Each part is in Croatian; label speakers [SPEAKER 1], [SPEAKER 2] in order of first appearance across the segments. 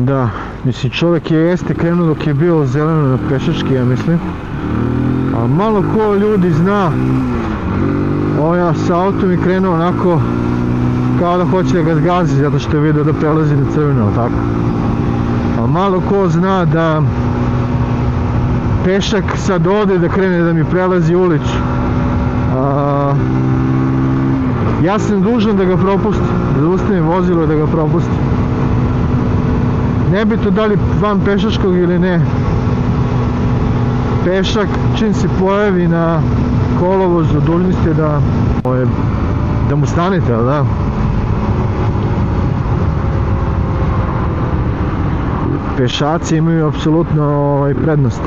[SPEAKER 1] Da, mislim čovjek jeste krenuo dok je bilo zeleno pešački, ja mislim. A malo ko ljudi zna, ja sa autom je krenuo onako kao da hoće da ga zgazi zato što je vidio da prelazi na crveno, tako. A malo ko zna da pešak sad ode da krene da mi prelazi ulicu. Ja sam dužan da ga propustim, da zaustavim vozilo i da ga propustim. Nebitno da li van pešačkog ili ne. Pešak čim se pojavi na kolovozu dužni ste da mu stanete, ali da? Pešaci imaju apsolutno prednost.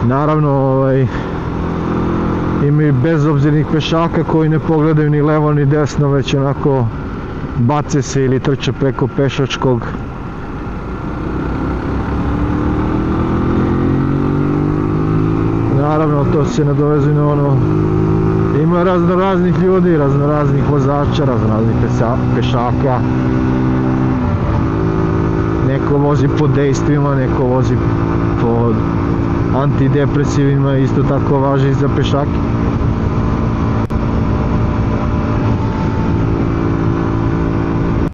[SPEAKER 1] Naravno imaju bezobzirnih pešaka koji ne pogledaju ni levo ni desno, već onako bace se ili trče preko pešačkog. Naravno to se nadovezuje na ono, ima raznoraznih ljudi, raznoraznih vozača, raznoraznih pešaka. Neko vozi pod dejstvima, neko vozi pod antidepresivima, isto tako važi i za pešake.